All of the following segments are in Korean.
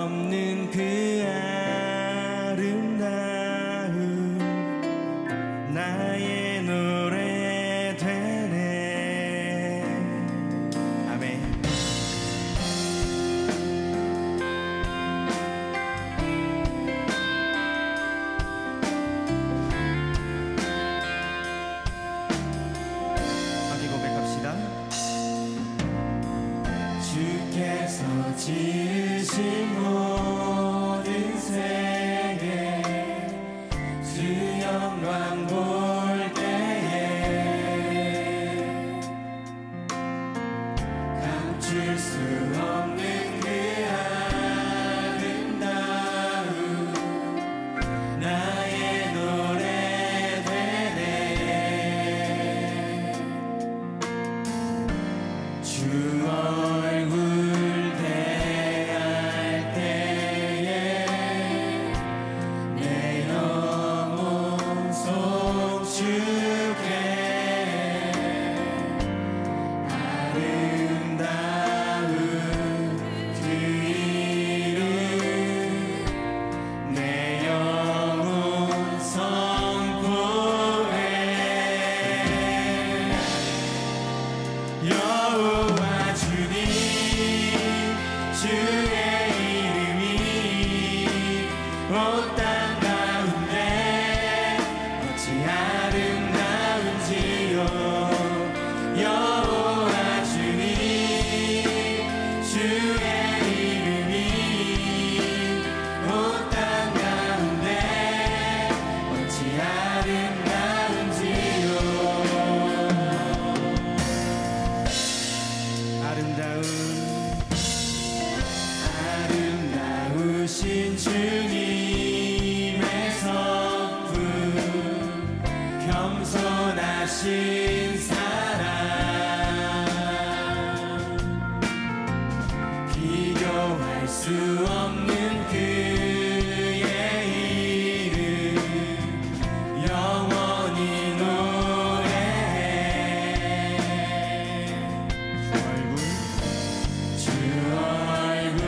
없는 그 아름다움 나의 노래 되네. 아멘. 함께 고백합시다. 주께서 지으신 모든 세계 주 영광 볼 때에 감출 수 없는 그 아름다움 나의 노래 되네. 주 얼굴 대할 때에 내 영혼 송축해. 아름다운 그 이름 내 영혼 선포해. 여호와 주님 주의 이름이 온 땅 가운데 어찌 아름다운지요. 여호와 주님 주의 이름이 온 땅 가운데 어찌 아름다운지요. 아름다우신 주님의 성품 겸손하신 사랑 비교할 수 없는 그의 이름 영원히 노래해. 주 얼굴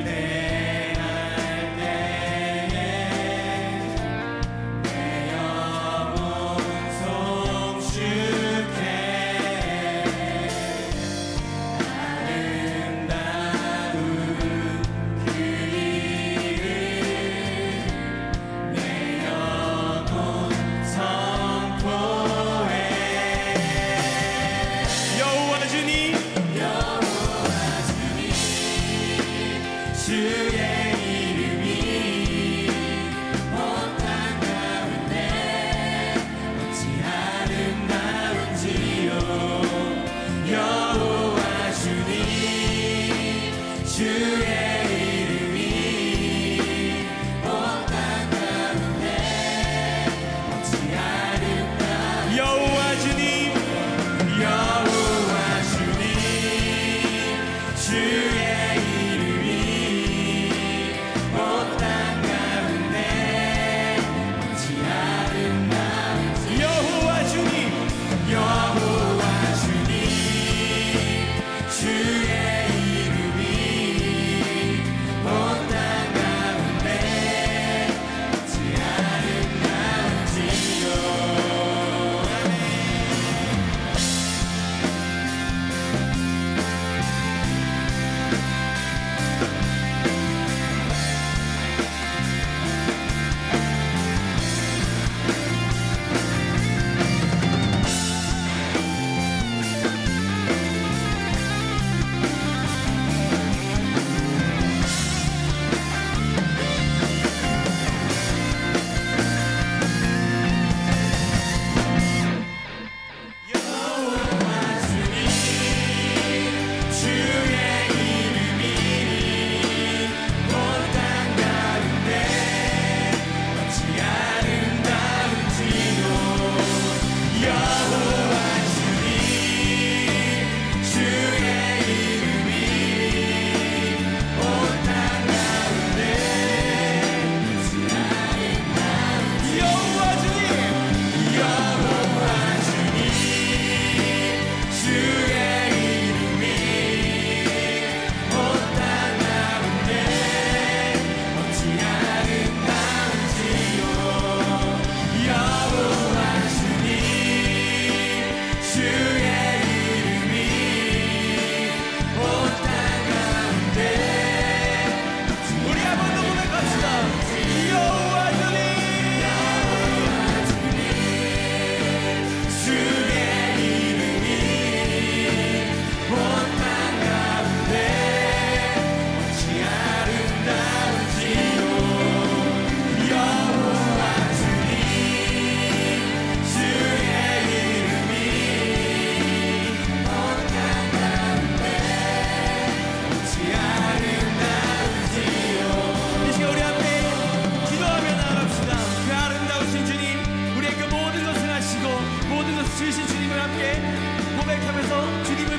대할 때에 내 영혼 송축해. 아름다운 그 이름 내 영혼 선포해. 여호와 주님 주의 이름이 온 땅 가운데 어찌 아름다운지요. 여호와 주님 주의 이름이 온 땅 가운데 어찌 아름다운지요. 여호와 주님 주의 이름이 온 땅 가운데 어찌 아름다운지. 여호와 주님 주의 이름이 온 땅 가운데 어찌 아름다운지요.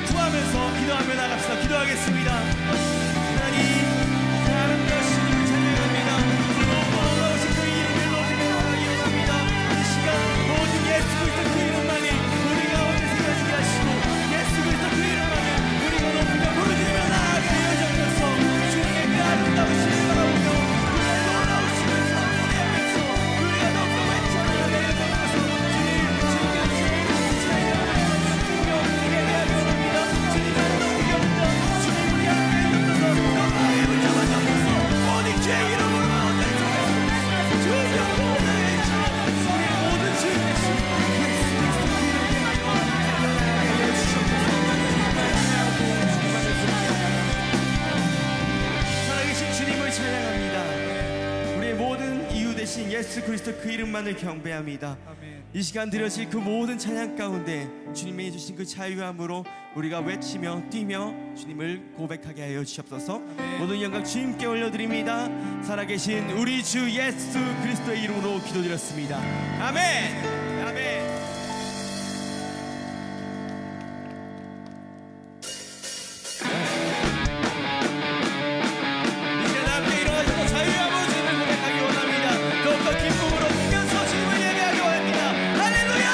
구하면서 기도하며 나갑시다. 기도하겠습니다. 하나님, 그 아름다우신 이름을 찬양합니다. 놀라우신 그 이름을 높이며 나아갑니다. 이 시간 모든 예수 그리스도 그 이름만이 우리가 어제 생각하게 하시고 예수 그리스도 그 이름만이 우리가 높이며 부르짖으며 나아가게 하여 주옵소서. 주님의 그 아름다우신 바라보며 그의 놀라우신 우리 앞에서 우리가 높고 외쳐나가게 하여 주옵소서. 주님께 찬양하며 주며 예배하며 옵니다. 주님을 높이며 온다. 주님 우리 앞에 있어서 영광의 붙잡아 주옵소서. 오직 주의 이름으로 얻을 수 있습니다. 주 영광의 주 우리의 모든 주 되신 예수 그리스도 그 이름으로 알려주시옵소서. 살아계신 주님을 찬양합니다. 우리의 모든 이유 되신 예수 그리스도 그 이름만을 경배합니다. 이 시간 드려질 그 모든 찬양 가운데 주님이 주신 그 자유함으로 우리가 외치며 뛰며 주님을 고백하게 하여 주시옵소서. 모든 영광 주님께 올려드립니다. 살아계신 우리 주 예수 그리스도의 이름으로 기도드렸습니다. 아멘. 아멘. 이제 함께 일어나셔서 자유함으로 주님을 고백하기 원합니다. 더욱더 기쁨으로 뛰면서 주님을 예배하기 원합니다. 할렐루야!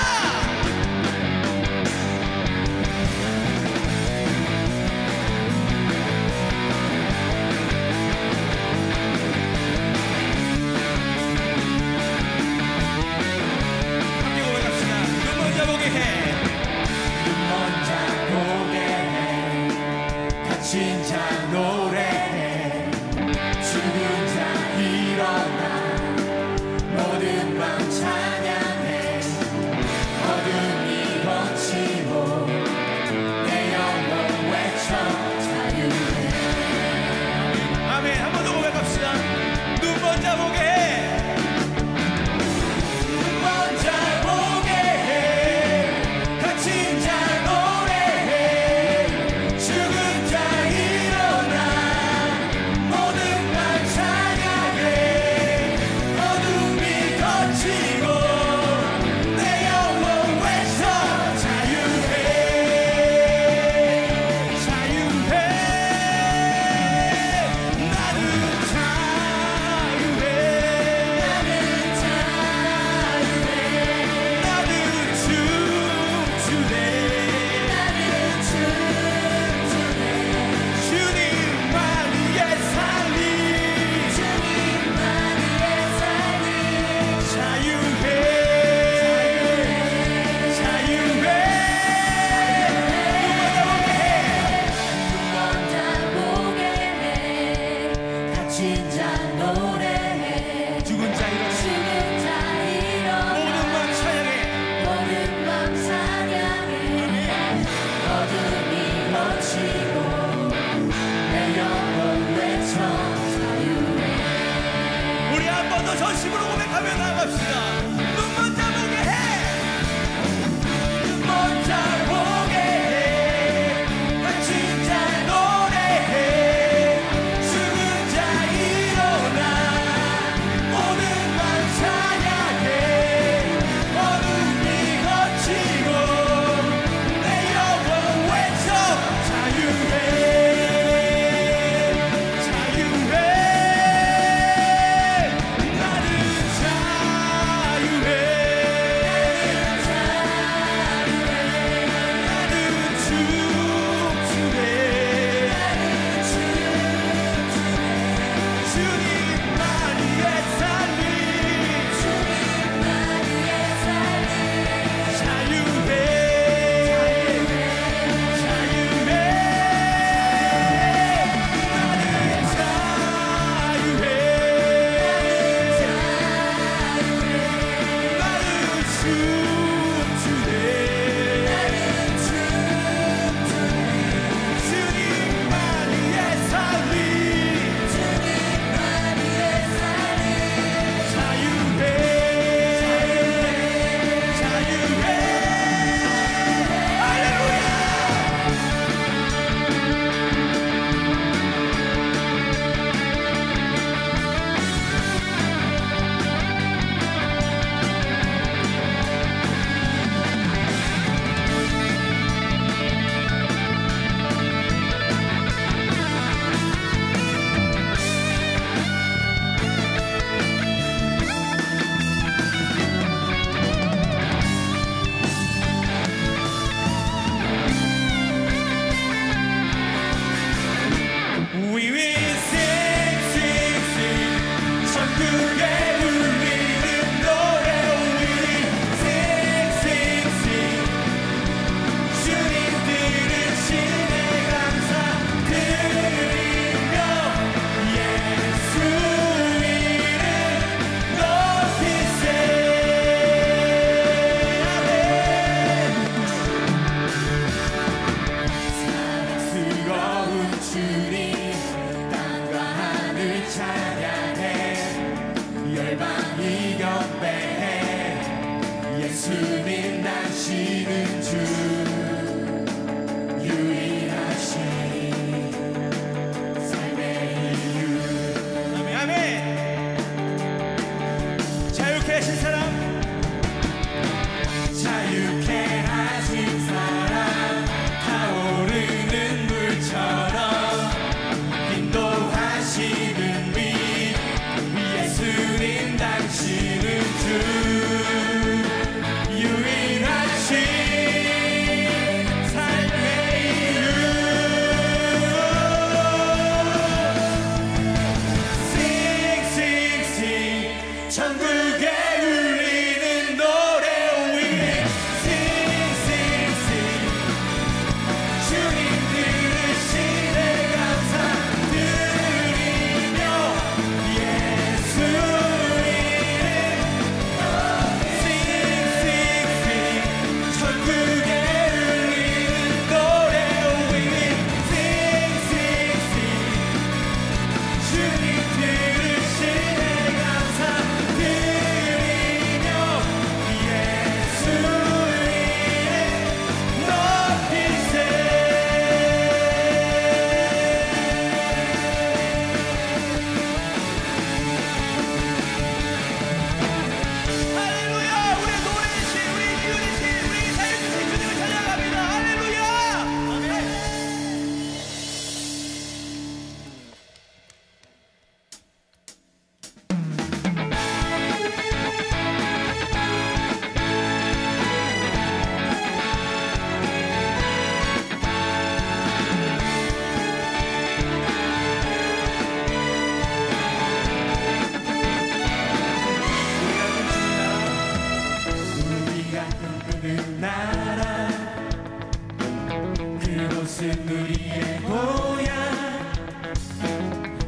그곳은 우리의 고향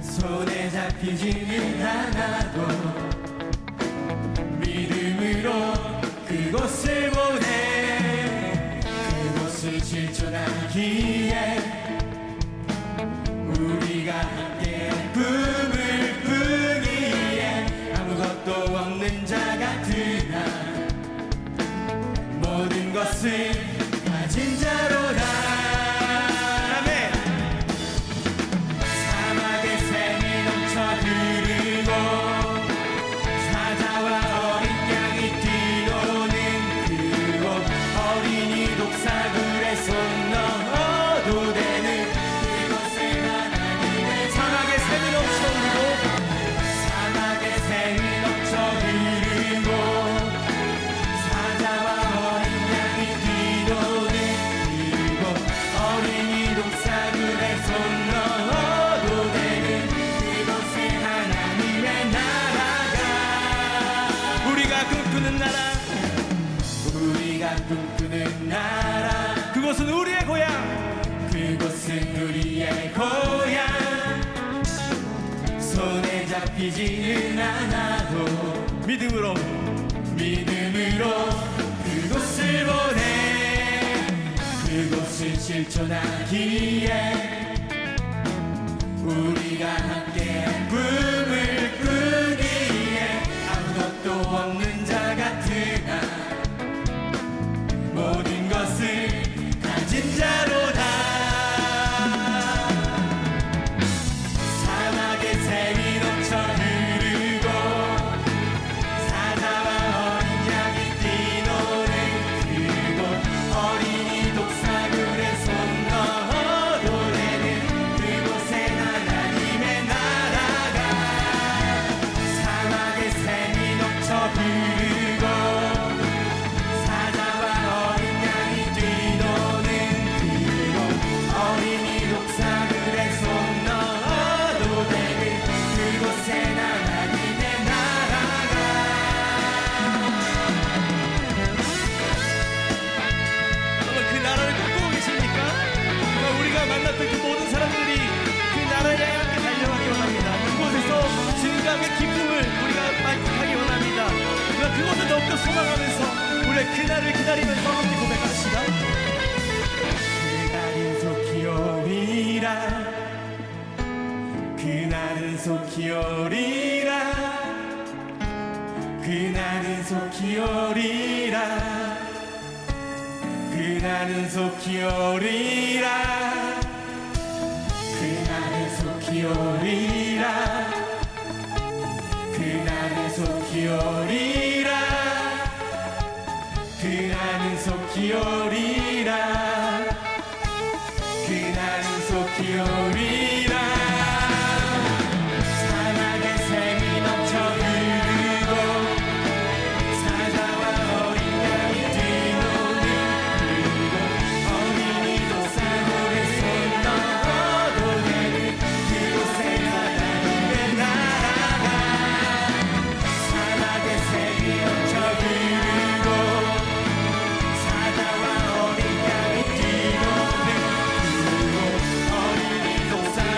손에 잡히지는 않아도 믿음으로 그곳을 보내 그곳을 실존하기에 우리가 함께 꿈을 꾸기에 아무것도 없는 자 같으나 모든 것을 가진 자로다. 아멘. 사막의 샘이 넘쳐 흐르고 사자와 어린 양이 뛰노는 그곳 어린이 독사굴에 손 넣어도 되는 그곳을 하나님의 사막의 샘이 넘쳐 흐르고 사막의 샘이 넘쳐 흐르고 사자와 어린 양이 뛰노는 그곳 어린이 독사굴에 손 넣어도 되는 그곳에 하나님의 나라가 우리가 꿈꾸는 나라 우리가 꿈꾸는 나라 그곳은 우리의 고향 그곳은 우리의 고향 손에 잡히지는 않아도 믿음으로 그곳을 보내 그곳을 실존하기에 우리가 함께 꿈을 꾸기에 아무것도 없는 자 같으나 모든 것을 가진 자로다. 사막의 샘이 넘쳐 흐르고 사자와 어린 양이 뛰노는 그곳 어린이 독사굴에 손 넣어도 되는 그곳엔 하나님의 나라가 사막의 샘이 넘쳐 흐르고 사자와 어린 양이 뛰노는 그곳 어린이 독사굴에 손 넣어도 되는 그곳엔 하나님의 나라가 여러분 그 나라를 꿈꾸고 계십니까? 우리가 만났던 그 모든 사람들이 그 나라에 함께 달려가기 원합니다. 그곳에서 주님과 함께 기쁨을 우리가 만끽하기 원합니다. 그것을 더욱더 소망하면서 우리의 그날을 기다리면서 함께 고백합시다. 그날은 속히 오리라 그날은 속히 오리라 그날은 속히 오리라 그날은 속히 오리라 그날은 속히 오리라 그날은 속히 오리라 그날은 속히 오리라 그날은 속히 오리라 사막의 샘이 넘쳐 흐르고 사자와 어린 양이 뛰노는 그곳 어린이 독사굴에 손 넣어도 되는 그곳에 하나님의 나라가 사막의 샘이 넘쳐 흐르고 사자와 어린 양이 뛰노는 그곳 어린이 독사굴에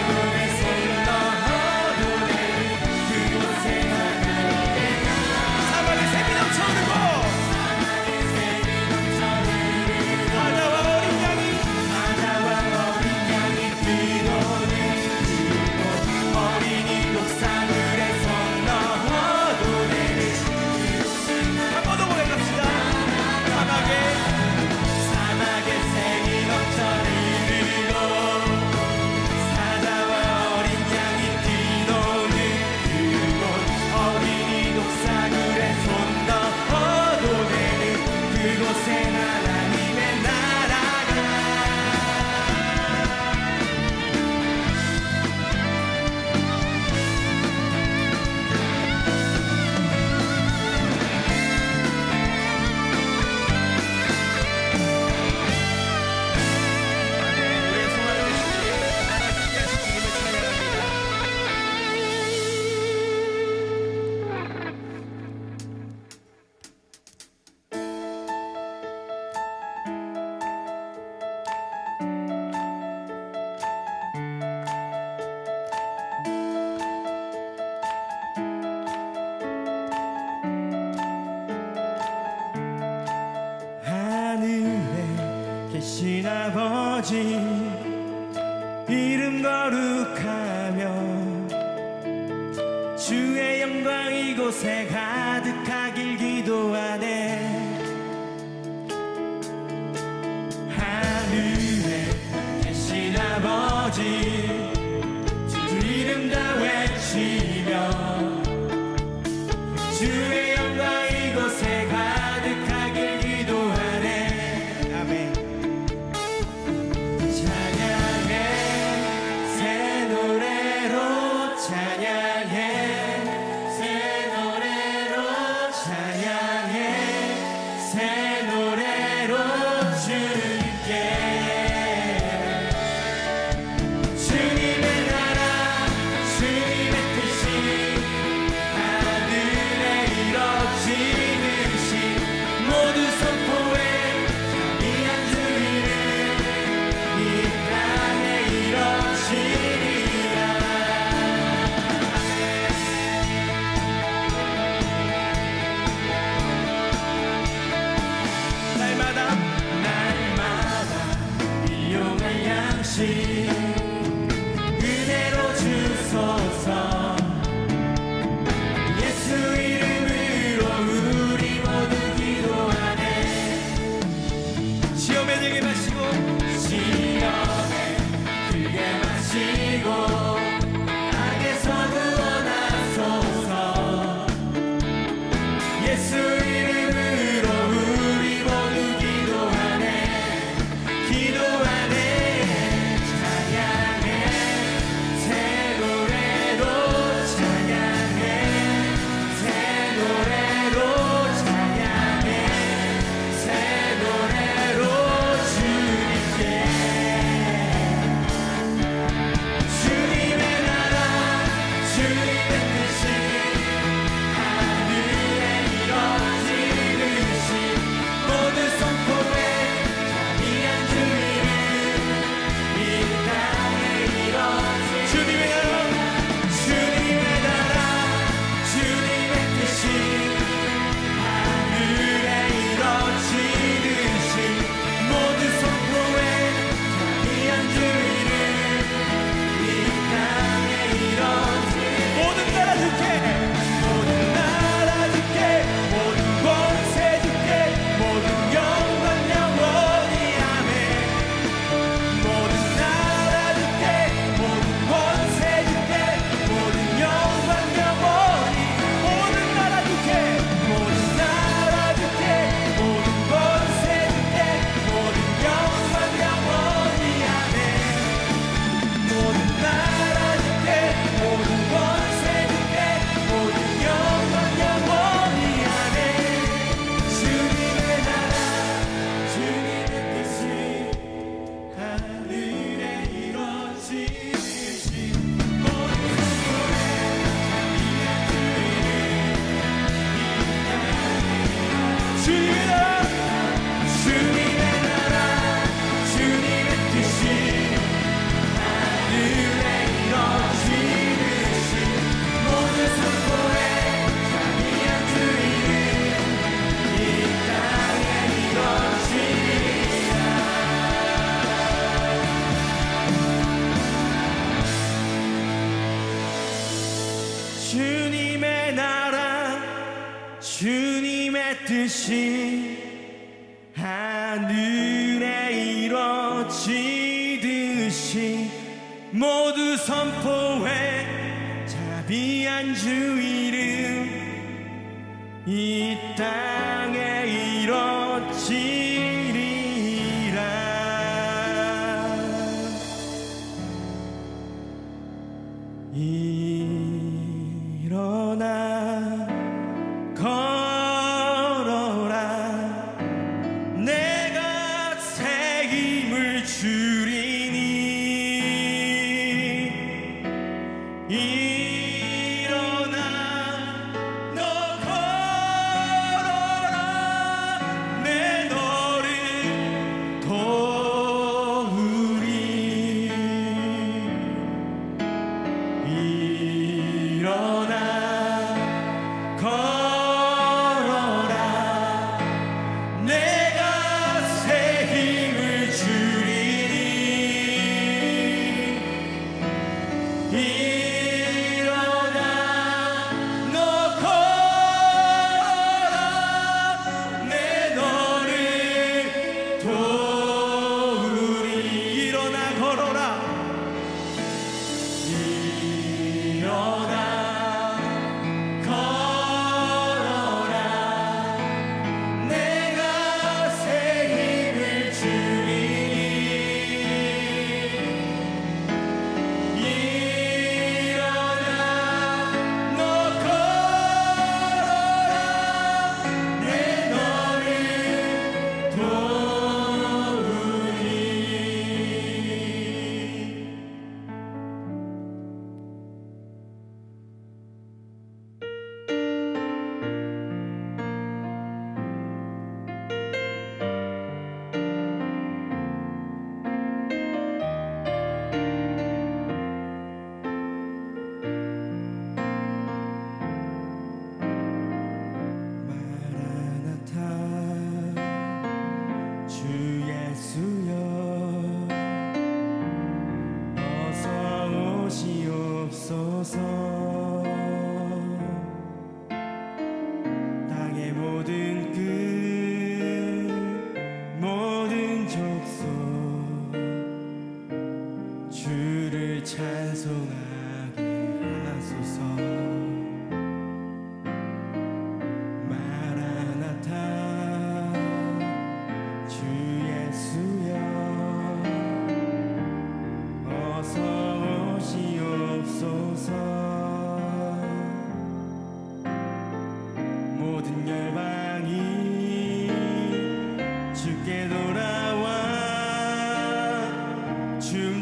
아버지 이름 거룩하며 주의 영광 이곳에 가득하길 기도하네. 하늘에 계신 아버지 주 이름 다 외치며 주의 영광 이곳에 가득하길 기도하네. 아멘. 찬양해 새 노래로 찬양해 새 노래로 찬양해 새 노래로 주님께 주님의 나라 주님의 뜻이 하늘에 이뤄지듯이 모두 선포해 자비한 주 이름 이 땅에 이뤄지리라. 날마다 일용할 양식 은혜로 주소서. 예수 이름으로 우리 모두 기도하네. 시험에 들게 마시고 시험에 들게 마시고 악에서 구원하소서. 예수 이름으로 우리 모두 기도하네. 기도하네. 찬양해 새 노래로 찬양해 새 노래로 찬양해 새 노래로 주님께 주님의 나라 주님의 뜻이 하늘에 이뤄지듯이 모두 선포해 자비한 주 이름 이 땅에 이뤄지. 주님의 나라 주님의 뜻이 하늘에 이뤄지듯이 모두 선포해 자비한 주 이름 이 땅에 이뤄지. 모든 나라 주께 모든 나라 주께 모든 권세 주께 모든 영광 영원히 아멘. 모든 나라 주께 모든 권세 주께 모든 영광 영원히. 모든 나라 주께 모든 나라 주께 모든 권세 주께 모든 영광 영원히 아멘. 모든 나라 주께 모든 권세 주께 모든 영광 영원히 아멘. 주님의 나라 주님의 뜻이 하늘에 이뤄지듯이 모든 선포해 주님의 나라 주님의 나라 주님의 뜻이 하늘에 이뤄지듯이 모두 선포해 자비한 주 이름 이 땅에 이뤄지리라. 주님의 나라 주님의 뜻이 하늘에 이뤄지듯이 모두 선포해 자비한 주 이름 이 땅에 이뤄지리라. 일어나 걸어라 내가 새 힘을 주리니. 일어나 너 걸어라 내 너를 도우리. 일어나 걸어라 내가 새 힘을 주리.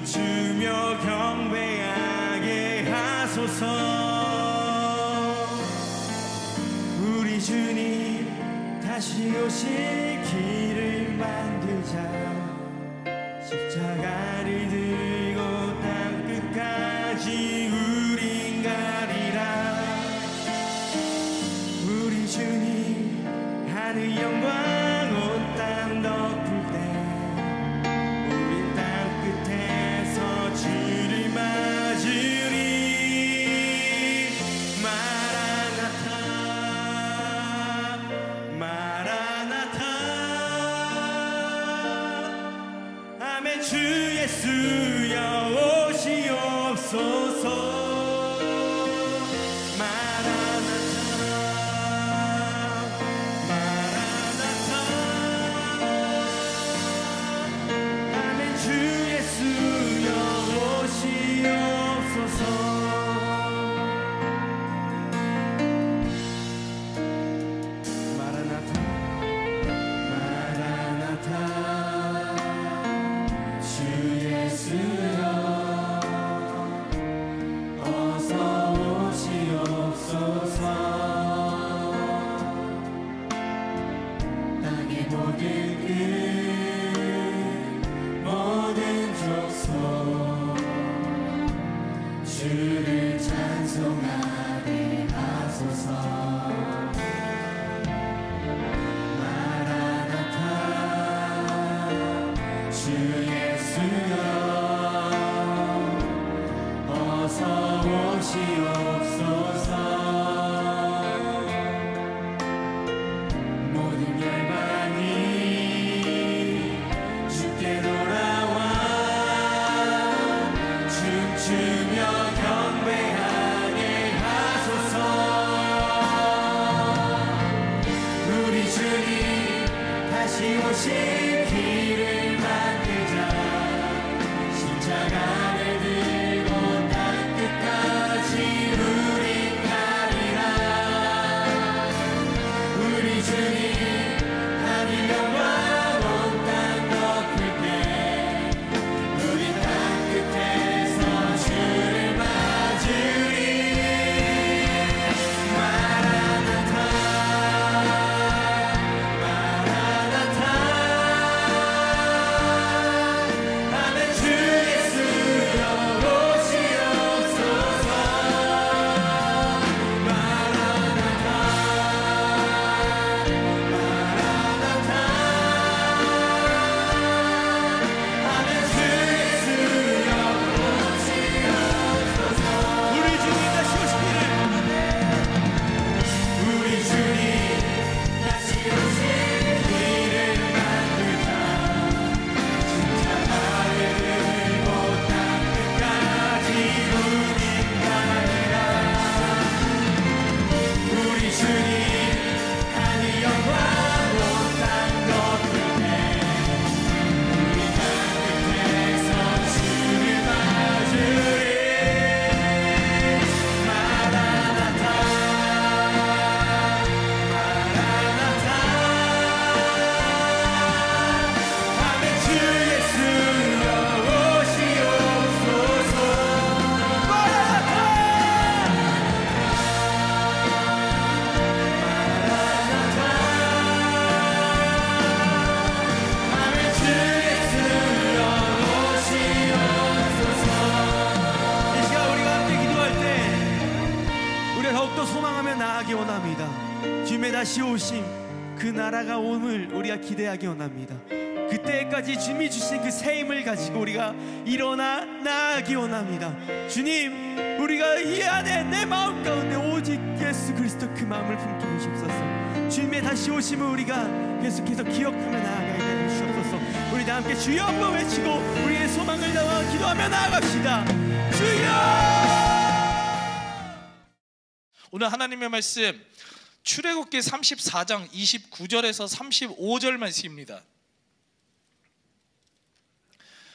춤추며 경배하게 하소서. 우리 주님 다시 오실 길을 만들자. 십자가를 들고 땅 끝까지 우린 가리라. 우리 주님 하늘 영광 온 땅 덮을 때 우린 땅 끝에서 주를 맞으리. 마라나타 마라나타. 아멘. 주 예수여 오시옵소서. 주를 찬송하게 하소서. 마라나타 주 예수여 어서 오시옵소서. 모든 열방이 주께 돌아와 춤추며 경배하게 하소서. 우리 주님 다시 오실 길을 만들자. 십자가를 들고 땅 끝까지 우린 가리라. 우리 주님 하늘 영광 온 땅 덮을 때 우리 땅 끝에서 주를 맞으리. 마라나타 마라나타. 아멘. 주 예수여 오시옵소서. 마라나타 마라나타. 아멘. 주 예수여 오시옵소서. 우리 주님 다시 오시기를. 우리 주님 다시 오실 길을 만들자. 십자가를 들고 땅 끝까지 우린 가리라. 우리 주님 하늘 영광 온 땅 덮을 때 우리 땅 끝에서 주를 맞으리. 마라나타 마라나타. 아멘. 주 예수여 오시옵소서. 마라나타 마라나타. 아멘. 주 예수여 오시옵소서. 이 시간 우리가 함께 기도할 때 우리가 더욱더 소망하며 나아가기 원합니다. 주님의 다시 오심 그 나라가 오늘 우리가 기대하기 원합니다. 그때까지 주님이 주신 그 새 힘을 가지고 우리가 일어나 나아가기 원합니다. 주님 우리가 이 안에 내 마음 가운데 오직 예수 그리스도 그 마음을 품게 해주옵소서. 주님의 다시 오심을 우리가 계속해서 기억하며 나아가게 해주옵소서. 우리 다 함께 주여 한번 외치고 우리의 소망을 담아 기도하며 나아갑시다. 주여. 오늘 하나님의 말씀 출애굽기 34장 29절에서 35절 말씀입니다.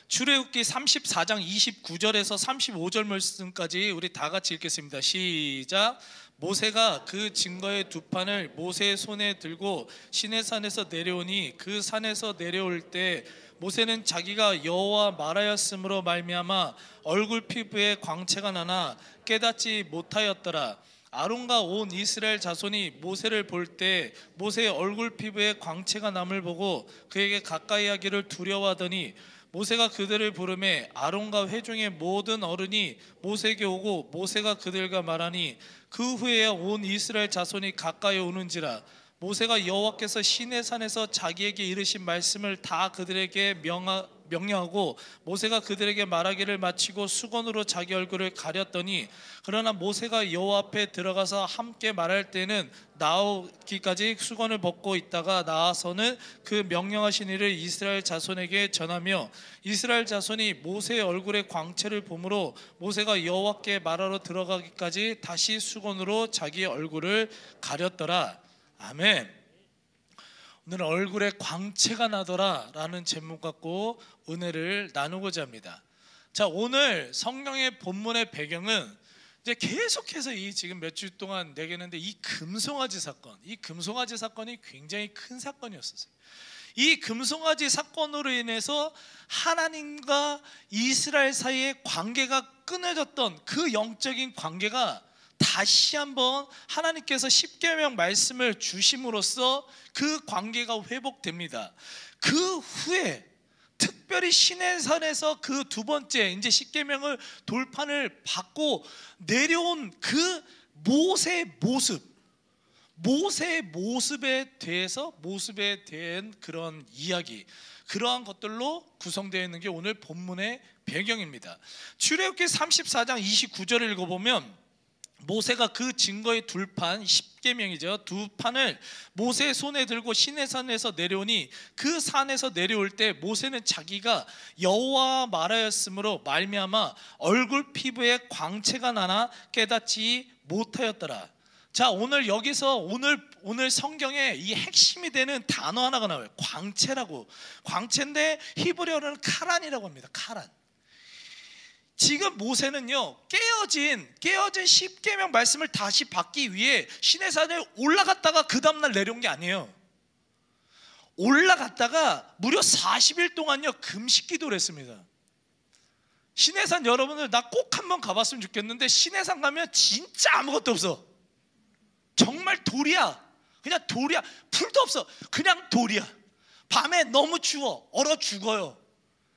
출애굽기 34장 29절에서 35절 말씀까지 우리 다 같이 읽겠습니다. 시작. 모세가 그 증거의 두 판을 모세의 손에 들고 시내산에서 내려오니 그 산에서 내려올 때 모세는 자기가 여호와 말하였으므로 말미암아 얼굴 피부에 광채가 나나 깨닫지 못하였더라. 아론과 온 이스라엘 자손이 모세를 볼 때 모세의 얼굴 피부에 광채가 남을 보고 그에게 가까이 하기를 두려워하더니 모세가 그들을 부르매 아론과 회중의 모든 어른이 모세에게 오고 모세가 그들과 말하니 그 후에야 온 이스라엘 자손이 가까이 오는지라. 모세가 여호와께서 시내산에서 자기에게 이르신 말씀을 다 그들에게 명령하고 모세가 그들에게 말하기를 마치고 수건으로 자기 얼굴을 가렸더니 그러나 모세가 여호와 앞에 들어가서 함께 말할 때는 나오기까지 수건을 벗고 있다가 나와서는 그 명령하신 일을 이스라엘 자손에게 전하며 이스라엘 자손이 모세의 얼굴에 광채를 보므로 모세가 여호와께 말하러 들어가기까지 다시 수건으로 자기 얼굴을 가렸더라. 아멘. 오늘 얼굴에 광채가 나더라 라는 제목 갖고 은혜를 나누고자 합니다. 자, 오늘 성경의 본문의 배경은 이제 계속해서 이 지금 몇 주 동안 내겠는데 이 금송아지 사건, 이 금송아지 사건이 굉장히 큰 사건이었어요. 이 금송아지 사건으로 인해서 하나님과 이스라엘 사이의 관계가 끊어졌던 그 영적인 관계가 다시 한번 하나님께서 십계명 말씀을 주심으로써 그 관계가 회복됩니다. 그 후에 특별히 시내산에서 그 두 번째 이제 십계명을 돌판을 받고 내려온 그 모세의 모습에 대한 그런 이야기, 그러한 것들로 구성되어 있는 게 오늘 본문의 배경입니다. 출애굽기 34장 29절을 읽어보면 모세가 그 증거의 둘판, 십계명이죠, 두 판을 모세의 손에 들고 시내산에서 내려오니 그 산에서 내려올 때 모세는 자기가 여호와 말하였으므로 말미암아 얼굴 피부에 광채가 나나 깨닫지 못하였더라. 자, 오늘 여기서 오늘 성경에 이 핵심이 되는 단어 하나가 나와요. 광채라고. 광채인데 히브리어로는 카란이라고 합니다. 카란. 지금 모세는요, 깨어진 십계명 말씀을 다시 받기 위해 시내산에 올라갔다가 그 다음날 내려온 게 아니에요. 올라갔다가 무려 40일 동안요 금식 기도를 했습니다. 시내산 여러분들 나 꼭 한번 가봤으면 좋겠는데 시내산 가면 진짜 아무것도 없어. 정말 돌이야. 그냥 돌이야. 풀도 없어. 그냥 돌이야. 밤에 너무 추워. 얼어 죽어요.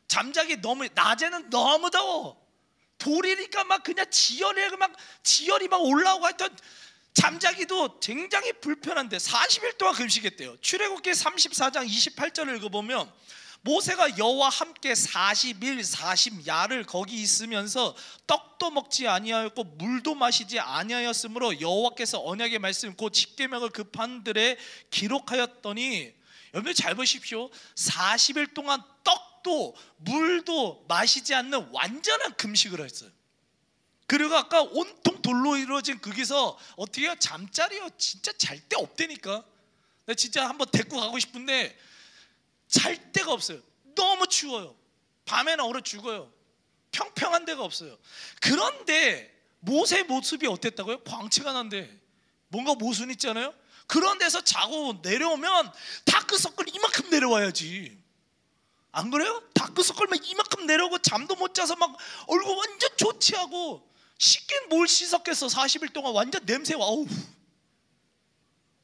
잠자기 낮에는 너무 더워. 돌이니까 막 그냥 지열이 막 올라오고 하여튼 잠자기도 굉장히 불편한데 40일 동안 금식했대요. 출애굽기 34장 28절을 읽어보면 모세가 여호와 함께 40일 40야를 거기 있으면서 떡도 먹지 아니하였고 물도 마시지 아니하였으므로 여호와께서 언약의 말씀 곧 십계명을 그 판들에 기록하였더니, 여러분 잘 보십시오. 40일 동안 떡도 물도 마시지 않는 완전한 금식을 했어요. 그리고 아까 온통 돌로 이루어진 거기서 어떻게 해요? 잠자리요. 진짜 잘 데 없다니까. 나 진짜 한번 데리고 가고 싶은데 잘 데가 없어요. 너무 추워요. 밤에는 얼어 죽어요. 평평한 데가 없어요. 그런데 모세의 모습이 어땠다고요? 광채가 난데 뭔가 모순 있잖아요. 그런 데서 자고 내려오면 다크서클 이만큼 내려와야지. 안 그래요? 다크서클만 이만큼 내려오고 잠도 못 자서 막 얼굴 완전 조치하고 씻긴 뭘 씻었겠어. 40일 동안 완전 냄새와. 어우,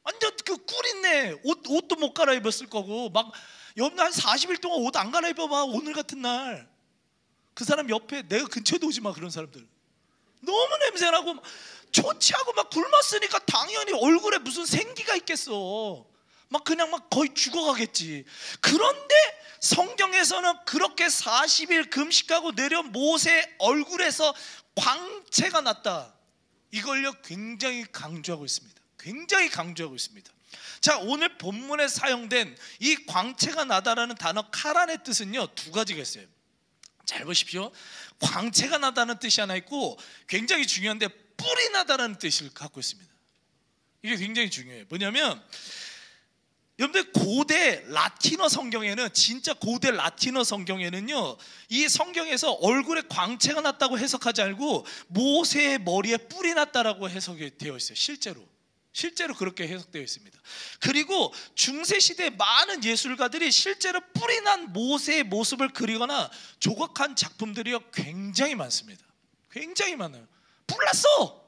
완전 그 꿀있네. 옷도 못 갈아입었을 거고 막 여러분 한 40일 동안 옷 안 갈아입어봐. 오늘 같은 날 그 사람 옆에 내가 근처에도 오지 마. 그런 사람들 너무 냄새나고 조치하고 막 굶었으니까 당연히 얼굴에 무슨 생기가 있겠어. 막 그냥 막 거의 죽어가겠지. 그런데 성경에서는 그렇게 40일 금식하고 내려온 모세 얼굴에서 광채가 났다. 이걸요 굉장히 강조하고 있습니다. 굉장히 강조하고 있습니다. 자, 오늘 본문에 사용된 이 광채가 나다라는 단어 카란의 뜻은요 두 가지가 있어요. 잘 보십시오. 광채가 나다는 뜻이 하나 있고 굉장히 중요한데 뿔이 나다라는 뜻을 갖고 있습니다. 이게 굉장히 중요해요. 뭐냐면 여러분들 고대 라틴어 성경에는, 진짜 고대 라틴어 성경에는요, 이 성경에서 얼굴에 광채가 났다고 해석하지 않고 모세의 머리에 뿔이 났다라고 해석이 되어 있어요. 실제로 그렇게 해석되어 있습니다. 그리고 중세시대 많은 예술가들이 실제로 뿔이 난 모세의 모습을 그리거나 조각한 작품들이 굉장히 많습니다. 굉장히 많아요. 뿔 났어!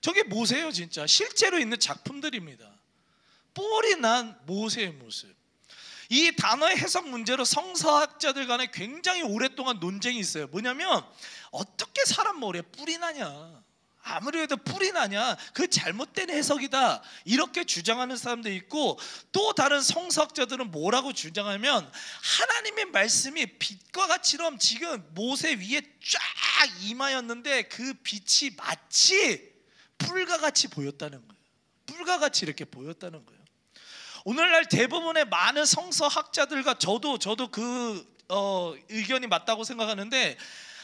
저게 모세예요. 진짜 실제로 있는 작품들입니다. 뿔이 난 모세의 모습. 이 단어의 해석 문제로 성서학자들 간에 굉장히 오랫동안 논쟁이 있어요. 뭐냐면, 어떻게 사람 머리에 뿔이 나냐, 아무래도 뿔이 나냐, 그 잘못된 해석이다, 이렇게 주장하는 사람도 있고, 또 다른 성서학자들은 뭐라고 주장하면, 하나님의 말씀이 빛과 같이럼 지금 모세 위에 쫙 임하였는데 그 빛이 마치 뿔과 같이 보였다는 거예요. 뿔과 같이 이렇게 보였다는 거예요. 오늘날 대부분의 많은 성서학자들과 저도 그 의견이 맞다고 생각하는데,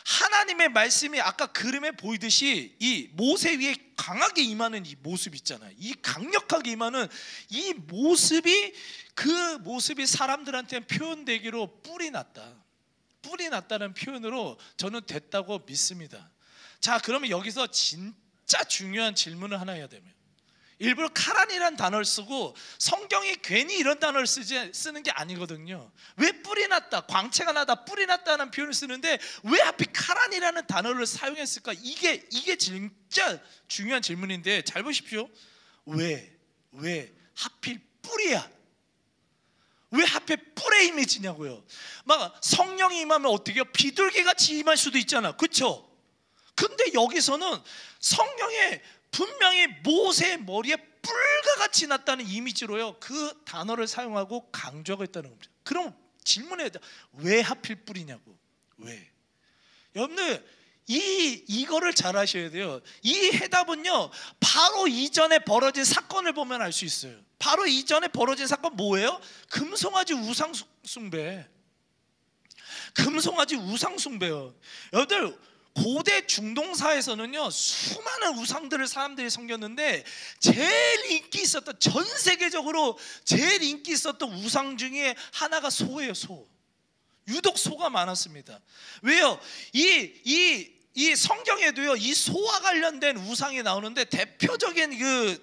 하나님의 말씀이 아까 그림에 보이듯이 이 모세 위에 강하게 임하는 이 모습 있잖아요. 이 강력하게 임하는 이 모습이, 그 모습이 사람들한테 표현되기로 뿔이 났다는 표현으로 저는 됐다고 믿습니다. 자, 그러면 여기서 진짜 중요한 질문을 하나 해야 됩니다. 일부러 카란이라는 단어를 쓰고, 성경이 괜히 이런 단어를 쓰는 게 아니거든요. 왜 뿔이 났다, 광채가 나다, 뿔이 났다는 표현을 쓰는데 왜 하필 카란이라는 단어를 사용했을까? 이게 진짜 중요한 질문인데, 잘 보십시오. 왜 하필 뿔이야? 왜 하필 뿔의 이미지냐고요? 막 성령이 임하면 어떻게 해요? 비둘기같이 임할 수도 있잖아, 그렇죠? 근데 여기서는 성령의 분명히 모세의 머리에 뿔과 같이 났다는 이미지로요, 그 단어를 사용하고 강조하고 있다는 겁니다. 그럼 질문해야 돼. 왜 하필 뿔이냐고. 왜? 여러분들 이거를 잘 아셔야 돼요. 이 해답은요, 바로 이전에 벌어진 사건을 보면 알 수 있어요. 바로 이전에 벌어진 사건 뭐예요? 금송아지 우상 숭배. 금송아지 우상 숭배요. 여러분들 고대 중동사에서는요, 수많은 우상들을 사람들이 섬겼는데, 제일 인기 있었던, 전 세계적으로 제일 인기 있었던 우상 중에 하나가 소예요. 소. 유독 소가 많았습니다. 왜요? 이 성경에도요, 이 소와 관련된 우상이 나오는데, 대표적인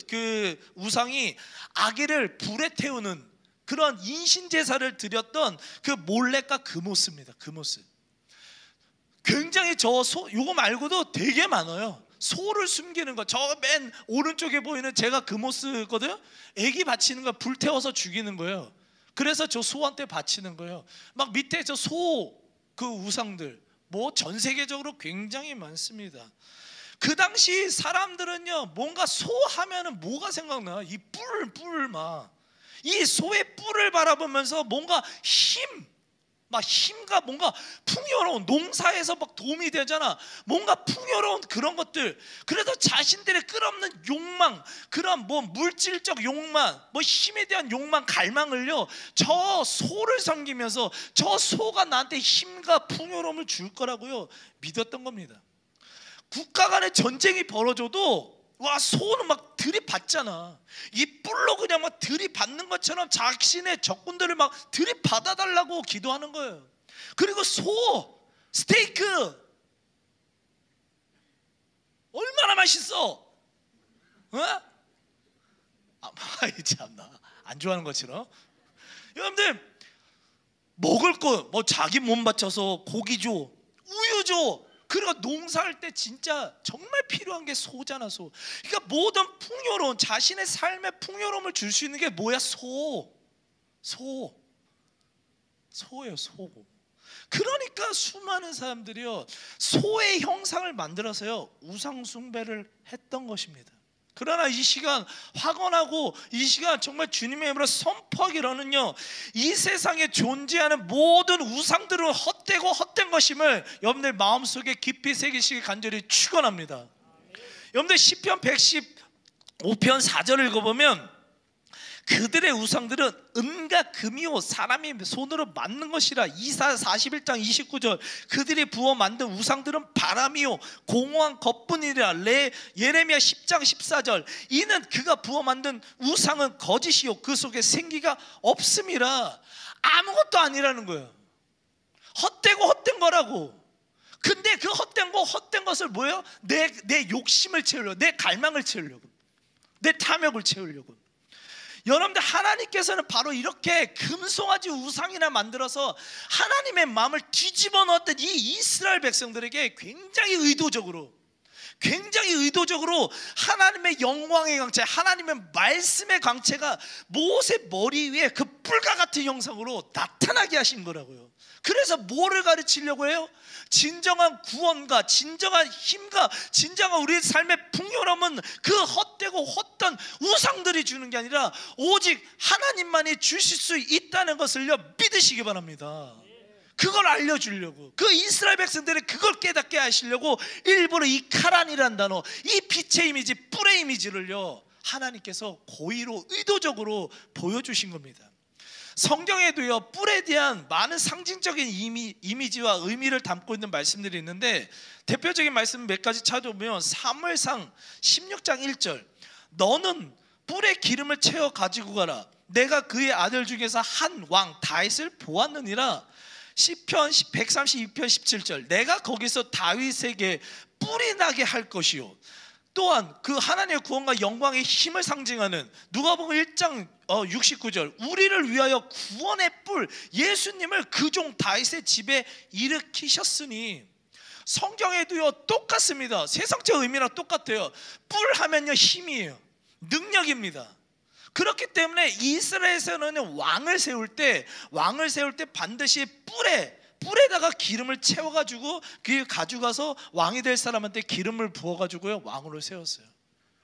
그 우상이 아기를 불에 태우는 그런 인신제사를 드렸던 그 몰렉과 그모스입니다. 그모스. 굉장히 요거 말고도 되게 많아요. 소를 숨기는 거. 저 맨 오른쪽에 보이는 제가 그모스거든요. 애기 바치는 거, 불 태워서 죽이는 거예요. 그래서 저 소한테 바치는 거예요. 막 밑에 저 소 그 우상들 뭐 전 세계적으로 굉장히 많습니다. 그 당시 사람들은요, 뭔가 소 하면은 뭐가 생각나? 이 뿔 막. 이 소의 뿔을 바라보면서 뭔가 힘과 뭔가 풍요로운, 농사에서 막 도움이 되잖아. 뭔가 풍요로운 그런 것들. 그래서 자신들의 끝없는 욕망, 그런 뭐 물질적 욕망, 뭐 힘에 대한 욕망, 갈망을요, 저 소를 섬기면서 저 소가 나한테 힘과 풍요로움을 줄 거라고요 믿었던 겁니다. 국가 간의 전쟁이 벌어져도 와, 소는 막 들이받잖아. 이 뿔로 그냥 막 들이받는 것처럼 자신의 적군들을 막 들이받아달라고 기도하는 거예요. 그리고 소 스테이크 얼마나 맛있어? 참나, 안 좋아하는 것처럼. 여러분들 먹을 거 뭐 자기 몸 바쳐서 고기 줘, 우유 줘. 그리고 농사할 때 진짜 정말 필요한 게 소잖아, 소. 그러니까 모든 풍요로운, 자신의 삶의 풍요로움을 줄 수 있는 게 뭐야? 소예요, 소. 그러니까 수많은 사람들이요, 소의 형상을 만들어서요 우상 숭배를 했던 것입니다. 그러나 이 시간 확언하고, 이 시간 정말 주님의 이름으로 선포하기로는요, 이 세상에 존재하는 모든 우상들은 헛되고 헛된 것임을 여러분들 마음속에 깊이 새기시기 간절히 축원합니다. 여러분들 시편 115편 4절을 읽어보면, 그들의 우상들은 은과 금이요 사람이 손으로 만든 것이라. 이사 41장 29절 그들이 부어 만든 우상들은 바람이요 공허한 것뿐이라. 예레미야 10장 14절 이는 그가 부어 만든 우상은 거짓이요 그 속에 생기가 없음이라. 아무것도 아니라는 거예요. 헛되고 헛된 거라고. 근데 그 헛된 것을 뭐예요? 내 욕심을 채우려고, 내 갈망을 채우려고, 내 탐욕을 채우려고. 여러분들, 하나님께서는 바로 이렇게 금송아지 우상이나 만들어서 하나님의 마음을 뒤집어 놓았던 이 이스라엘 백성들에게 굉장히 의도적으로 하나님의 영광의 광채, 하나님의 말씀의 광채가 모세 머리 위에 그 뿔과 같은 형상으로 나타나게 하신 거라고요. 그래서 뭐를 가르치려고 해요? 진정한 구원과 진정한 힘과 진정한 우리의 삶의 풍요로움은 그 헛되고 헛된 우상들이 주는 게 아니라 오직 하나님만이 주실 수 있다는 것을요 믿으시기 바랍니다. 그걸 알려주려고, 그 이스라엘 백성들이 그걸 깨닫게 하시려고 일부러 이 카란이란 단어, 이 빛의 이미지, 뿔의 이미지를요 하나님께서 고의로 의도적으로 보여주신 겁니다. 성경에도요 뿔에 대한 많은 상징적인 이미지와 의미를 담고 있는 말씀들이 있는데, 대표적인 말씀 몇 가지 찾아보면 사무엘상 16장 1절 너는 뿔에 기름을 채워 가지고 가라. 내가 그의 아들 중에서 한 왕 다윗을 보았느니라. 시편 132편 17절 내가 거기서 다윗에게 뿔이 나게 할 것이요. 또한 그 하나님의 구원과 영광의 힘을 상징하는 누가복음 1장 69절 우리를 위하여 구원의 뿔 예수님을 그 종 다윗의 집에 일으키셨으니. 성경에도요 똑같습니다. 세상적 의미랑 똑같아요. 뿔 하면요 힘이에요, 능력입니다. 그렇기 때문에 이스라엘에서는 왕을 세울 때 반드시 뿔에다가 기름을 채워가지고 그 가져가서 왕이 될 사람한테 기름을 부어가지고요 왕으로 세웠어요.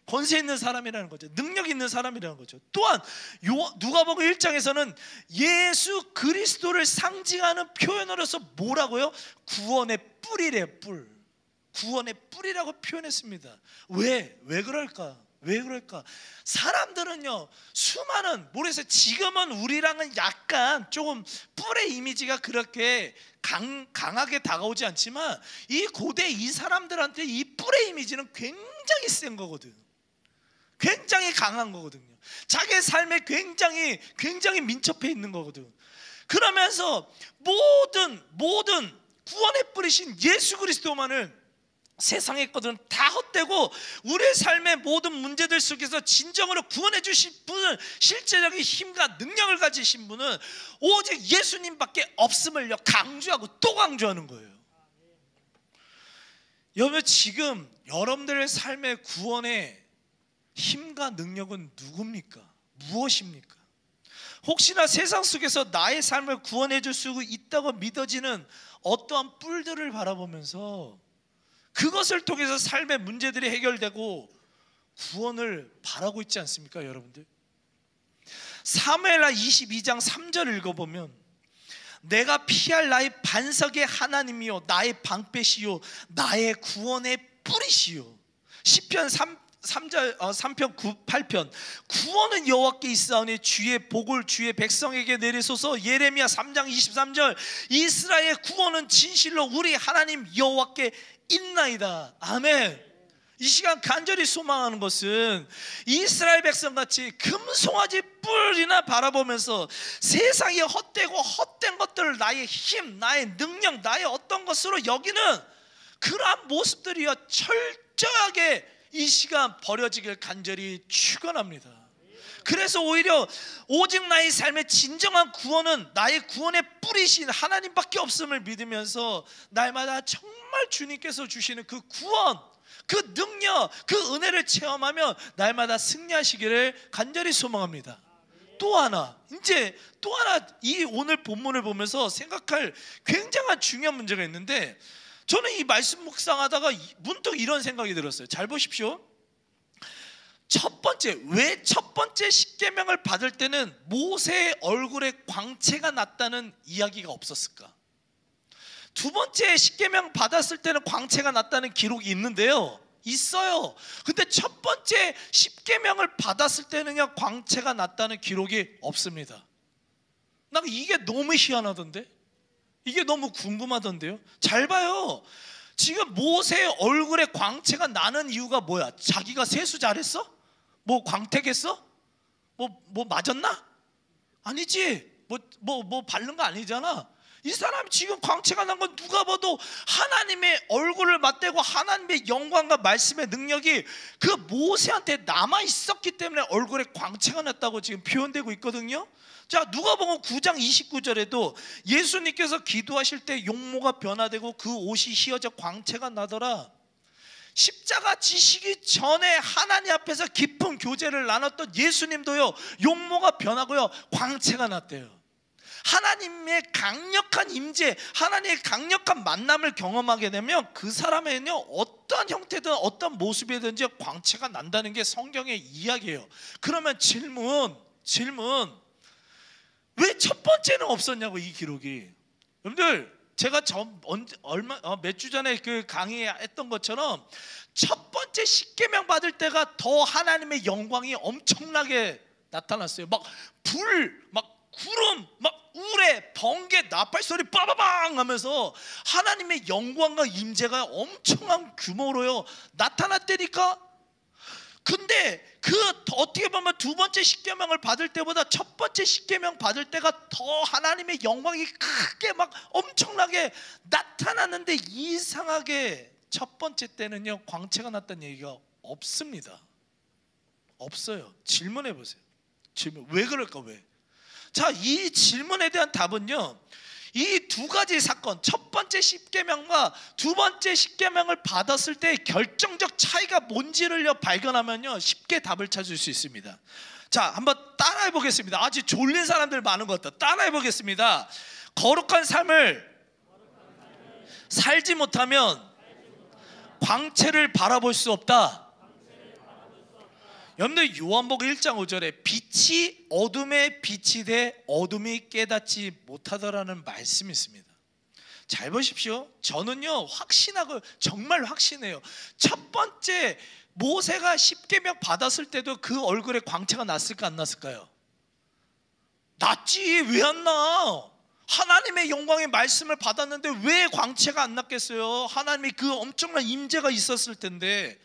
권세 있는 사람이라는 거죠. 능력 있는 사람이라는 거죠. 또한 누가복음 1장에서는 예수 그리스도를 상징하는 표현으로서 뭐라고요? 구원의 뿔이래요. 뿔. 구원의 뿔이라고 표현했습니다. 왜 그럴까? 사람들은요 수많은 모르겠어요. 지금은 우리랑은 약간 조금 뿔의 이미지가 그렇게 강하게 다가오지 않지만 이 고대 이 사람들한테 이 뿔의 이미지는 굉장히 센 거거든. 굉장히 강한 거거든요. 자기의 삶에 굉장히 민첩해 있는 거거든. 그러면서 모든 구원의 뿔이신 예수 그리스도만을 세상의 것들은 다 헛되고 우리의 삶의 모든 문제들 속에서 진정으로 구원해 주신 분은, 실제적인 힘과 능력을 가지신 분은 오직 예수님밖에 없음을요 강조하고 또 강조하는 거예요. 여러분, 지금 여러분들의 삶의 구원의 힘과 능력은 누굽니까? 무엇입니까? 혹시나 세상 속에서 나의 삶을 구원해 줄 수 있다고 믿어지는 어떠한 뿔들을 바라보면서 그것을 통해서 삶의 문제들이 해결되고 구원을 바라고 있지 않습니까, 여러분들? 사무엘하 22장 3절 읽어보면 내가 피할 나의 반석의 하나님이요 나의 방패시요 나의 구원의 뿔이시요. 시편 3편 8편 구원은 여호와께 있사오니 주의 복을 주의 백성에게 내리소서. 예레미야 3장 23절 이스라엘의 구원은 진실로 우리 하나님 여호와께 있나이다. 아멘. 이 시간 간절히 소망하는 것은 이스라엘 백성같이 금송아지 뿔이나 바라보면서 세상의 헛되고 헛된 것들을 나의 힘, 나의 능력, 나의 어떤 것으로 여기는 그러한 모습들이여 철저하게 이 시간 버려지길 간절히 축원합니다. 그래서 오히려 오직 나의 삶의 진정한 구원은 나의 구원의 뿌리신 하나님밖에 없음을 믿으면서 날마다 정말 주님께서 주시는 그 구원, 그 능력, 그 은혜를 체험하며 날마다 승리하시기를 간절히 소망합니다. 또 하나 이 오늘 본문을 보면서 생각할 굉장한 중요한 문제가 있는데, 저는 이 말씀 묵상하다가 문득 이런 생각이 들었어요. 잘 보십시오. 왜 첫 번째 십계명을 받을 때는 모세의 얼굴에 광채가 났다는 이야기가 없었을까? 두 번째 십계명 받았을 때는 광채가 났다는 기록이 있는데요, 있어요. 근데 첫 번째 십계명을 받았을 때는요, 광채가 났다는 기록이 없습니다. 나 이게 너무 희한하던데, 이게 너무 궁금하던데요. 잘 봐요. 지금 모세의 얼굴에 광채가 나는 이유가 뭐야? 자기가 세수 잘했어? 뭐 광택했어? 뭐 맞았나? 아니지. 뭐 바른 거 아니잖아. 이 사람이 지금 광채가 난 건 누가 봐도 하나님의 얼굴을 맞대고 하나님의 영광과 말씀의 능력이 그 모세한테 남아 있었기 때문에 얼굴에 광채가 났다고 지금 표현되고 있거든요. 자, 누가복음 9장 29절에도 예수님께서 기도하실 때 용모가 변화되고 그 옷이 휘어져 광채가 나더라. 십자가 지시기 전에 하나님 앞에서 깊은 교제를 나눴던 예수님도요, 용모가 변하고요, 광채가 났대요. 하나님의 강력한 임재, 하나님의 강력한 만남을 경험하게 되면 그 사람에는요, 어떤 형태든 어떤 모습이든지 광채가 난다는 게 성경의 이야기예요. 그러면 질문, 왜 첫 번째는 없었냐고, 이 기록이. 여러분들, 제가 몇 주 전에 그 강의했던 것처럼 첫 번째 십계명 받을 때가 더 하나님의 영광이 엄청나게 나타났어요. 막 불, 막 구름, 막 우레, 번개, 나팔 소리 빠바방 하면서 하나님의 영광과 임재가 엄청난 규모로요 나타났다니까. 근데 그 어떻게 보면 두 번째 십계명을 받을 때보다 첫 번째 십계명 받을 때가 더 하나님의 영광이 크게 막 엄청나게 나타났는데, 이상하게 첫 번째 때는요 광채가 났다는 얘기가 없습니다. 없어요. 질문해 보세요. 질문, 왜 그럴까? 왜? 자, 이 질문에 대한 답은요, 이 두 가지 사건, 첫 번째 십계명과 두 번째 십계명을 받았을 때 결정적 차이가 뭔지를 발견하면요 쉽게 답을 찾을 수 있습니다. 자, 한번 따라해 보겠습니다. 아직 졸린 사람들 많은 것 같다. 따라해 보겠습니다. 거룩한 삶을 살지 못하면 광채를 바라볼 수 없다. 여러분들, 요한복음 1장 5절에 빛이 어둠에 빛이 돼 어둠이 깨닫지 못하더라는 말씀이 있습니다. 잘 보십시오. 저는요 확신하고 정말 확신해요. 첫 번째 모세가 십계명 받았을 때도 그 얼굴에 광채가 났을까 안 났을까요? 났지. 왜 안 나? 하나님의 영광의 말씀을 받았는데 왜 광채가 안 났겠어요? 하나님의 그 엄청난 임재가 있었을 텐데.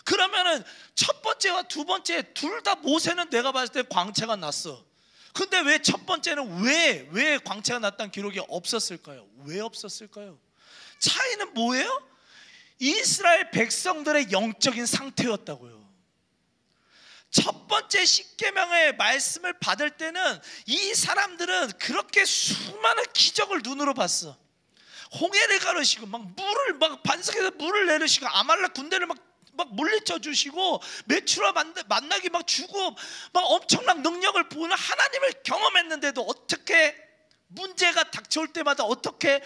그러면은 첫 번째와 두 번째 둘 다 모세는 내가 봤을 때 광채가 났어. 근데 왜 첫 번째는 왜 광채가 났다는 기록이 없었을까요? 왜 없었을까요? 차이는 뭐예요? 이스라엘 백성들의 영적인 상태였다고요. 첫 번째 십계명의 말씀을 받을 때는 이 사람들은 그렇게 수많은 기적을 눈으로 봤어. 홍해를 가르시고 막 물을 막 반석에서 물을 내리시고 아말렉 군대를 막 물리쳐 주시고 메추라 만나기 막 주고 막 엄청난 능력을 보는 하나님을 경험했는데도 어떻게 문제가 닥쳐올 때마다 어떻게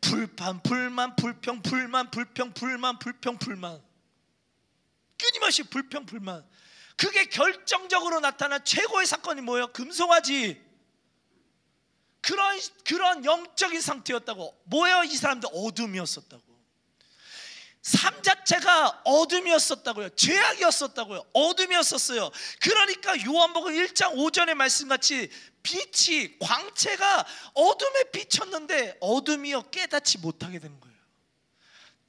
불판, 불만, 불평, 불만, 불평, 불만, 불평, 불만, 끊임없이 불평, 불만. 그게 결정적으로 나타난 최고의 사건이 뭐예요? 금송아지. 그런 영적인 상태였다고. 뭐예요? 이 사람들 어둠이었었다고. 삶 자체가 어둠이었었다고요. 죄악이었었다고요. 어둠이었었어요. 그러니까 요한복음 1장 5절의 말씀같이 빛이, 광채가 어둠에 비쳤는데 어둠이요 깨닫지 못하게 되는 거예요.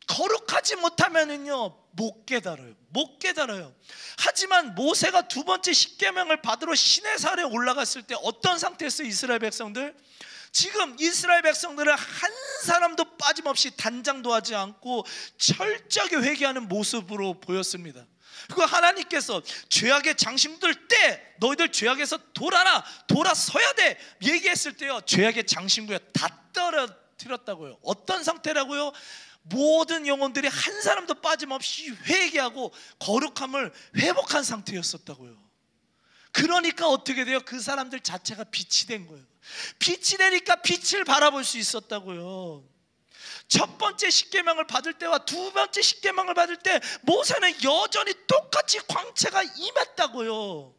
거룩하지 못하면은요 못 깨달아요. 하지만 모세가 두 번째 십계명을 받으러 시내산에 올라갔을 때 어떤 상태였어요? 이스라엘 백성들, 지금 이스라엘 백성들은 한 사람도 빠짐없이 단장도 하지 않고 철저하게 회개하는 모습으로 보였습니다. 그리고 하나님께서 죄악의 장신구들 때 너희들 죄악에서 돌아서야 돼 얘기했을 때요 죄악의 장신구가 다 떨어뜨렸다고요. 어떤 상태라고요? 모든 영혼들이 한 사람도 빠짐없이 회개하고 거룩함을 회복한 상태였었다고요. 그러니까 어떻게 돼요? 그 사람들 자체가 빛이 된 거예요. 빛이 되니까 빛을 바라볼 수 있었다고요. 첫 번째 십계명을 받을 때와 두 번째 십계명을 받을 때 모세는 여전히 똑같이 광채가 임했다고요.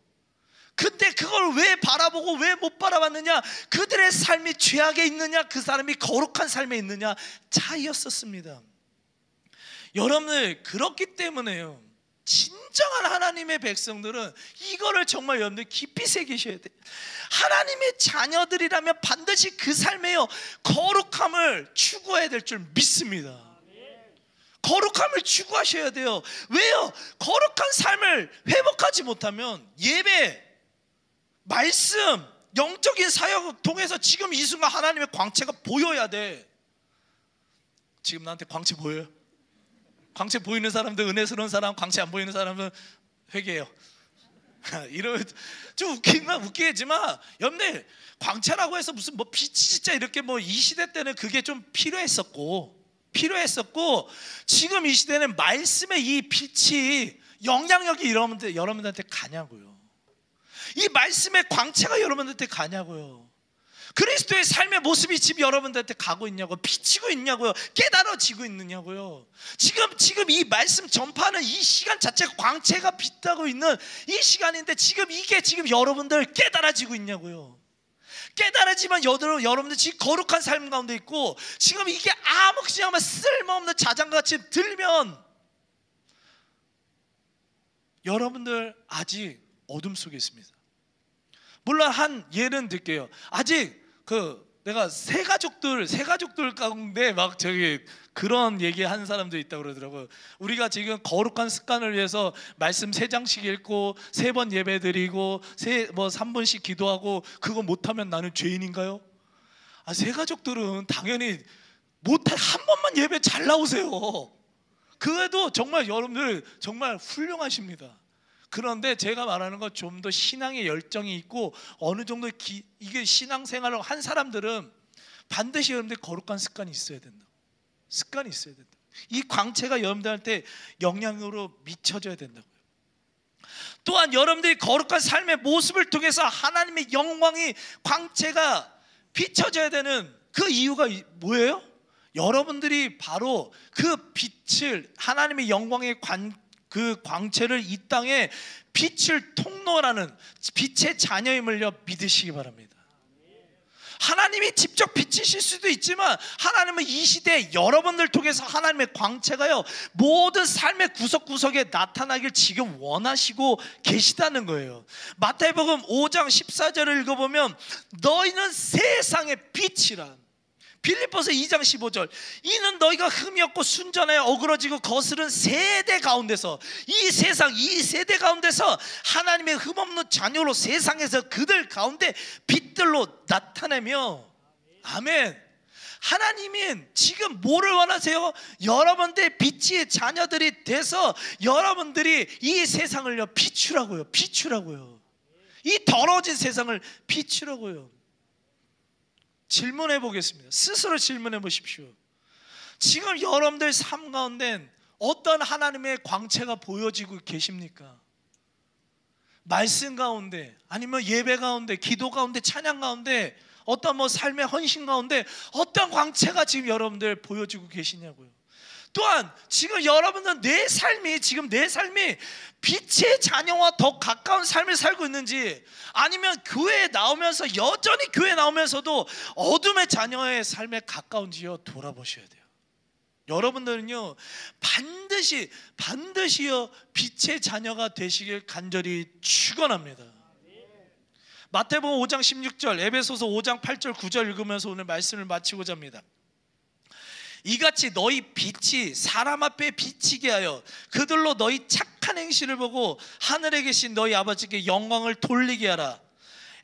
근데 그걸 왜 바라보고 왜 못 바라봤느냐? 그들의 삶이 죄악에 있느냐 그 사람이 거룩한 삶에 있느냐 차이였었습니다. 여러분들 그렇기 때문에요, 진정한 하나님의 백성들은 이거를 정말 여러분들 깊이 새기셔야 돼요. 하나님의 자녀들이라면 반드시 그 삶에요 거룩함을 추구해야 될 줄 믿습니다. 거룩함을 추구하셔야 돼요. 왜요? 거룩한 삶을 회복하지 못하면 예배, 말씀, 영적인 사역을 통해서 지금 이 순간 하나님의 광채가 보여야 돼. 지금 나한테 광채 보여요? 광채 보이는 사람들, 은혜스러운 사람, 광채 안 보이는 사람은 회개해요. 이러면 좀 웃기겠지만 여러분들, 광채라고 해서 무슨 뭐 빛이 진짜 이렇게 뭐 이 시대 때는 그게 좀 필요했었고 지금 이 시대는 말씀의 이 빛이 영향력이 여러분들한테 가냐고요. 이 말씀의 광채가 여러분들한테 가냐고요. 그리스도의 삶의 모습이 지금 여러분들한테 가고 있냐고요. 비치고 있냐고요. 깨달아지고 있느냐고요. 지금 이 말씀 전파하는 이 시간 자체가 광채가 빛나고 있는 이 시간인데 이게 지금 여러분들 깨달아지고 있냐고요. 깨달아지만 여러분들 지금 거룩한 삶 가운데 있고 지금 이게 아무 그냥 쓸모없는 자장가같이 들면 여러분들 아직 어둠 속에 있습니다. 물론 한 예는 들게요. 아직 내가 새 가족들 가운데 막 그런 얘기 하는 사람도 있다고 그러더라고요. 우리가 지금 거룩한 습관을 위해서 말씀 3장씩 읽고 3번 예배 드리고 3분씩 기도하고 그거 못하면 나는 죄인인가요? 새 가족들은 당연히 한 번만 예배 잘 나오세요. 그래도 정말 여러분들 정말 훌륭하십니다. 그런데 제가 말하는 건 좀 더 신앙의 열정이 있고 어느 정도 이게 신앙생활을 한 사람들은 반드시 여러분들 거룩한 습관이 있어야 된다. 습관이 있어야 된다. 이 광채가 여러분들한테 영향으로 미쳐져야 된다고요. 또한 여러분들이 거룩한 삶의 모습을 통해서 하나님의 영광이 광채가 비춰져야 되는 그 이유가 뭐예요? 여러분들이 바로 그 빛을, 하나님의 영광의 그 광채를 이 땅에 빛을 통로라는 빛의 자녀임을 믿으시기 바랍니다. 하나님이 직접 비치실 수도 있지만 하나님은 이 시대에 여러분들 통해서 하나님의 광채가요 모든 삶의 구석구석에 나타나길 지금 원하시고 계시다는 거예요. 마태복음 5장 14절을 읽어보면 너희는 세상의 빛이라. 빌립보서 2장 15절 이는 너희가 흠이 없고 순전하여 어그러지고 거스른 세대 가운데서 이 세대 가운데서 하나님의 흠없는 자녀로 세상에서 그들 가운데 빛들로 나타내며. 아멘. 하나님은 지금 뭐를 원하세요? 여러분들의 빛의 자녀들이 돼서 여러분들이 이 세상을요 비추라고요. 이 더러워진 세상을 비추라고요. 질문해 보겠습니다. 스스로 질문해 보십시오. 지금 여러분들 삶 가운데 어떤 하나님의 광채가 보여지고 계십니까? 말씀 가운데, 아니면 예배 가운데, 기도 가운데, 찬양 가운데, 어떤 삶의 헌신 가운데 어떤 광채가 지금 여러분들 보여지고 계시냐고요. 또한 지금 여러분은 내 삶이 빛의 자녀와 더 가까운 삶을 살고 있는지, 아니면 교회에 나오면서 여전히 교회에 나오면서도 어둠의 자녀의 삶에 가까운지요 돌아보셔야 돼요. 여러분들은요 반드시요 빛의 자녀가 되시길 간절히 축원합니다. 마태복음 5장 16절, 에베소서 5장 8절 9절 읽으면서 오늘 말씀을 마치고자 합니다. 이같이 너희 빛이 사람 앞에 비치게 하여 그들로 너희 착한 행실을 보고 하늘에 계신 너희 아버지께 영광을 돌리게 하라.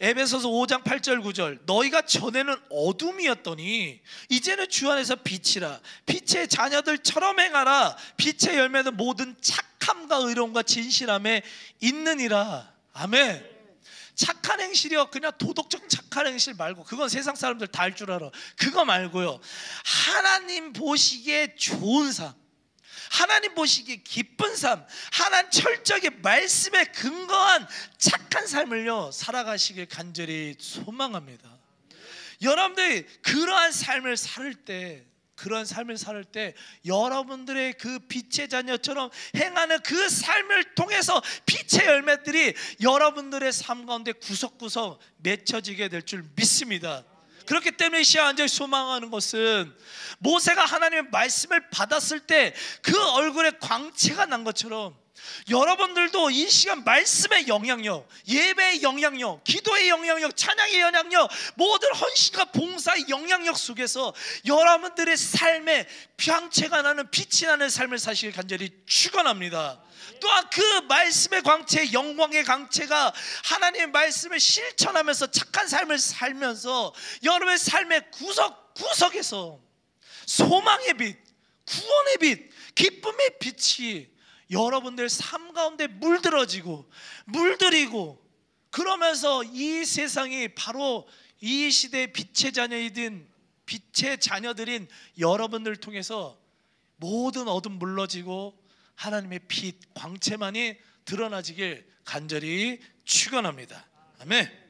에베소서 5장 8절 9절 너희가 전에는 어둠이었더니 이제는 주 안에서 빛이라. 빛의 자녀들처럼 행하라. 빛의 열매는 모든 착함과 의로움과 진실함에 있느니라. 아멘. 착한 행실이요, 그냥 도덕적 착한 행실 말고, 그건 세상 사람들 다 할 줄 알아. 그거 말고요, 하나님 보시기에 좋은 삶, 하나님 보시기에 기쁜 삶, 하나님 철저하게 말씀에 근거한 착한 삶을요 살아가시길 간절히 소망합니다. 여러분들이 그러한 삶을 살 때 여러분들의 그 빛의 자녀처럼 행하는 그 삶을 통해서 빛의 열매들이 여러분들의 삶 가운데 구석구석 맺혀지게 될 줄 믿습니다. 그렇기 때문에 이 시간 완전히 소망하는 것은 모세가 하나님의 말씀을 받았을 때 그 얼굴에 광채가 난 것처럼 여러분들도 이 시간 말씀의 영향력, 예배의 영향력, 기도의 영향력, 찬양의 영향력, 모든 헌신과 봉사의 영향력 속에서 여러분들의 삶에 광채가 나는, 빛이 나는 삶을 사실 간절히 축원합니다. 또한 그 말씀의 광채, 영광의 광채가 하나님의 말씀을 실천하면서 착한 삶을 살면서 여러분의 삶의 구석구석에서 소망의 빛, 구원의 빛, 기쁨의 빛이 여러분들 삶 가운데 물들이고 그러면서 이 세상이 바로 이 시대의 빛의 자녀들인 여러분들 통해서 모든 어둠 물러지고 하나님의 빛, 광채만이 드러나지길 간절히 축원합니다. 아멘.